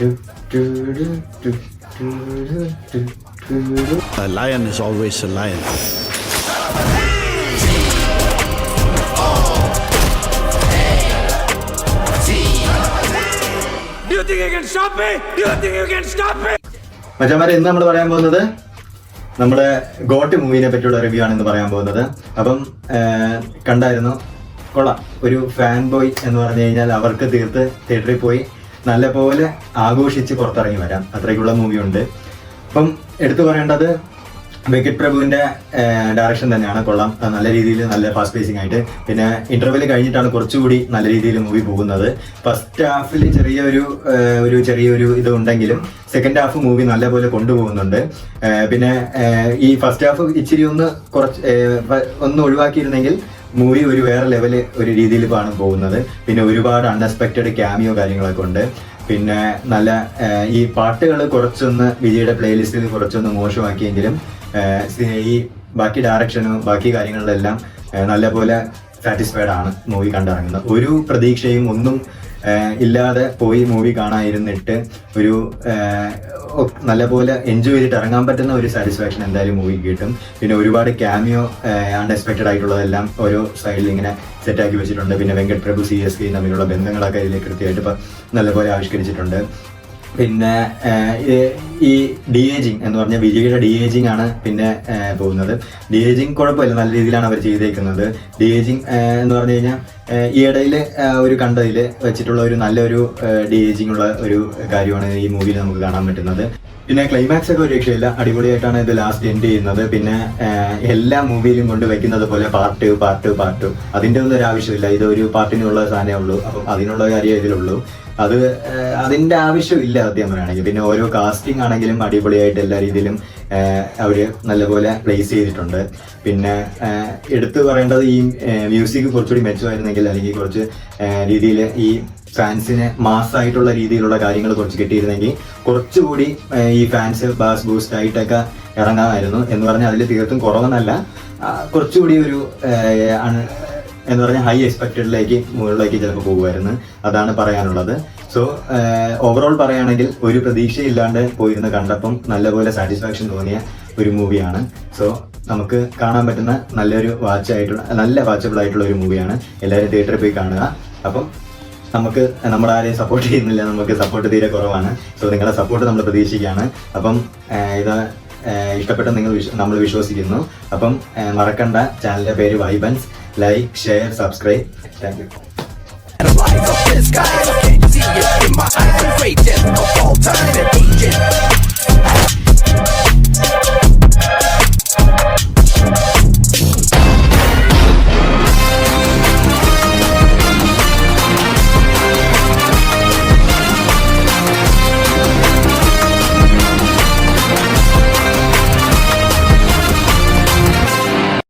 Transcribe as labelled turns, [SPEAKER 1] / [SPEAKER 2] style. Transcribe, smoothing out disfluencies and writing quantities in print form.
[SPEAKER 1] A lion is always a lion.
[SPEAKER 2] Do you think you can stop me? Do you think you can stop me?
[SPEAKER 3] മച്ചാമാരെ, ഇന്ന് നമ്മൾ പറയാൻ പോകുന്നത് നമ്മുടെ got മൂവിനെ പറ്റിയുള്ള റിവ്യൂ ആണ് ഇന്ന് പറയാൻ പോകുന്നത്. അപ്പം കണ്ടായിരുന്നു, കൊള്ളാം. ഒരു ഫാൻ ബോയ് എന്ന് പറഞ്ഞു കഴിഞ്ഞാൽ അവർക്ക് തീർത്ത് തിയേറ്ററിൽ പോയി നല്ല പോലെ ആഘോഷിച്ച് പുറത്തിറങ്ങി വരാം, അത്രയ്ക്കുള്ള മൂവിയുണ്ട്. അപ്പം എടുത്തു പറയേണ്ടത് വെങ്കട് പ്രഭുവിന്റെ ഡയറക്ഷൻ തന്നെയാണ്. കൊള്ളാം, നല്ല രീതിയിൽ, നല്ല ഫാസ്റ്റ് പേസിംഗ് ആയിട്ട്. പിന്നെ ഇന്റർവെൽ കഴിഞ്ഞിട്ടാണ് കുറച്ചുകൂടി നല്ല രീതിയിൽ മൂവി പോകുന്നത്. ഫസ്റ്റ് ഹാഫിൽ ചെറിയൊരു ഇത് ഉണ്ടെങ്കിലും സെക്കൻഡ് ഹാഫ് മൂവി നല്ലപോലെ കൊണ്ടുപോകുന്നുണ്ട്. പിന്നെ ഈ ഫസ്റ്റ് ഹാഫ് ഇച്ചിരി ഒന്ന് ഒഴിവാക്കിയിരുന്നെങ്കിൽ മൂവി ഒരു വേറെ ലെവല് ഒരു രീതിയിലാണ് പോകുന്നത്. പിന്നെ ഒരുപാട് അൺഎക്സ്പെക്റ്റഡ് ക്യാമിയോ കാര്യങ്ങളൊക്കെ ഉണ്ട്. പിന്നെ നല്ല ഈ പാട്ടുകൾ കുറച്ചൊന്ന് വിജയുടെ പ്ലേലിസ്റ്റിൽ കുറച്ചൊന്ന് മോശമാക്കിയെങ്കിലും ഈ ബാക്കി ഡയറക്ഷനും ബാക്കി കാര്യങ്ങളിലെല്ലാം നല്ലപോലെ സാറ്റിസ്ഫൈഡ് ആണ് മൂവി കണ്ടിറങ്ങുന്നത്. ഒരു പ്രതീക്ഷയും ഒന്നും ഇല്ലാതെ പോയി മൂവി കാണാതിരുന്നിട്ട് ഒരു നല്ലപോലെ എൻജോയ് ചെയ്തിട്ട് ഇറങ്ങാൻ പറ്റുന്ന ഒരു സാറ്റിസ്ഫാക്ഷൻ എന്തായാലും മൂവി കിട്ടും. പിന്നെ ഒരുപാട് ക്യാമിയോ അൺഎക്സ്പെക്റ്റഡ് ആയിട്ടുള്ളതെല്ലാം ഓരോ സൈഡിൽ ഇങ്ങനെ സെറ്റാക്കി വെച്ചിട്ടുണ്ട്. പിന്നെ വെങ്കട് പ്രഭു CSK തമ്മിലുള്ള ബന്ധങ്ങളൊക്കെ ഇതിൽ കൃത്യമായിട്ട് ഇപ്പം നല്ലപോലെ ആവിഷ്കരിച്ചിട്ടുണ്ട്. പിന്നെ ഈ DAGing എന്ന് പറഞ്ഞാൽ വിജയുടെ DAGing ആണ് പിന്നെ പോകുന്നത്. DAGing കുഴപ്പമില്ല, നല്ല രീതിയിലാണ് അവർ ചെയ്തേക്കുന്നത്. DAGing എന്ന് പറഞ്ഞു കഴിഞ്ഞാൽ ഈ ഇടയിൽ ഒരു കണ്ടതിൽ വെച്ചിട്ടുള്ള ഒരു നല്ലൊരു DAGing ഉള്ള ഒരു കാര്യമാണ് ഈ മൂവിയിൽ നമുക്ക് കാണാൻ പറ്റുന്നത്. പിന്നെ ക്ലൈമാക്സ് ഒക്കെ ഒരു രക്ഷയില്ല, അടിപൊളിയായിട്ടാണ് ഇത് ലാസ്റ്റ് എൻഡ് ചെയ്യുന്നത്. പിന്നെ എല്ലാ മൂവിയിലും കൊണ്ട് വെക്കുന്നത് പോലെ പാർട്ട് അതിൻ്റെ ഒന്നും ഒരു ആവശ്യമില്ല. ഇതൊരു പാർട്ടിനുള്ള സാധനമേ ഉള്ളൂ. അപ്പം അതിനുള്ള കാര്യം ഇതിലുള്ളൂ. അതിൻ്റെ ആവശ്യമില്ല സത്യം പറയുകയാണെങ്കിൽ. പിന്നെ ഓരോ കാസ്റ്റിംഗ് ആണെങ്കിലും അടിപൊളിയായിട്ട് എല്ലാ രീതിയിലും അവർ നല്ലപോലെ പ്ലേസ് ചെയ്തിട്ടുണ്ട്. പിന്നെ എടുത്തു പറയേണ്ടത് ഈ മ്യൂസിക് കുറച്ചുകൂടി മെച്ചമായിരുന്നെങ്കിൽ, അല്ലെങ്കിൽ കുറച്ച് രീതിയിൽ ഈ ഫാൻസിന് മാസ്സായിട്ടുള്ള രീതിയിലുള്ള കാര്യങ്ങൾ കുറച്ച് കിട്ടിയിരുന്നെങ്കിൽ കുറച്ചുകൂടി ഈ ഫാൻസ് ബാസ് ബൂസ്റ്റ് ആയിട്ടൊക്കെ ഇറങ്ങാമായിരുന്നു. എന്ന് പറഞ്ഞാൽ അതിൽ തീർത്തും കുറവെന്നല്ല, കുറച്ചുകൂടി ഒരു എന്ന് പറഞ്ഞാൽ ഹൈ എക്സ്പെക്റ്റഡിലേക്ക് മുകളിലേക്ക് ചിലപ്പോൾ പോകുമായിരുന്നു. അതാണ് പറയാനുള്ളത്. സോ ഓവറോൾ പറയുകയാണെങ്കിൽ ഒരു പ്രതീക്ഷയില്ലാണ്ട് പോയിരുന്ന് കണ്ടപ്പം നല്ലപോലെ സാറ്റിസ്ഫാക്ഷൻ തോന്നിയ ഒരു മൂവിയാണ്. സോ നമുക്ക് കാണാൻ പറ്റുന്ന നല്ല വാച്ചബിൾ ആയിട്ടുള്ള ഒരു മൂവിയാണ്. എല്ലാവരും തിയേറ്ററിൽ പോയി കാണുക. അപ്പം നമുക്ക് നമ്മുടെ ആരെയും സപ്പോർട്ട് ചെയ്യുന്നില്ല, നമുക്ക് സപ്പോർട്ട് തീരെ കുറവാണ്. സോ നിങ്ങളുടെ സപ്പോർട്ട് നമ്മൾ പ്രതീക്ഷിക്കുകയാണ്. അപ്പം ഇത് ഇഷ്ടപ്പെട്ട നമ്മൾ വിശ്വസിക്കുന്നു. അപ്പം മറക്കണ്ട, ചാനലിൻ്റെ പേര് വൈബൻസ്. Like, share, subscribe. Thank U.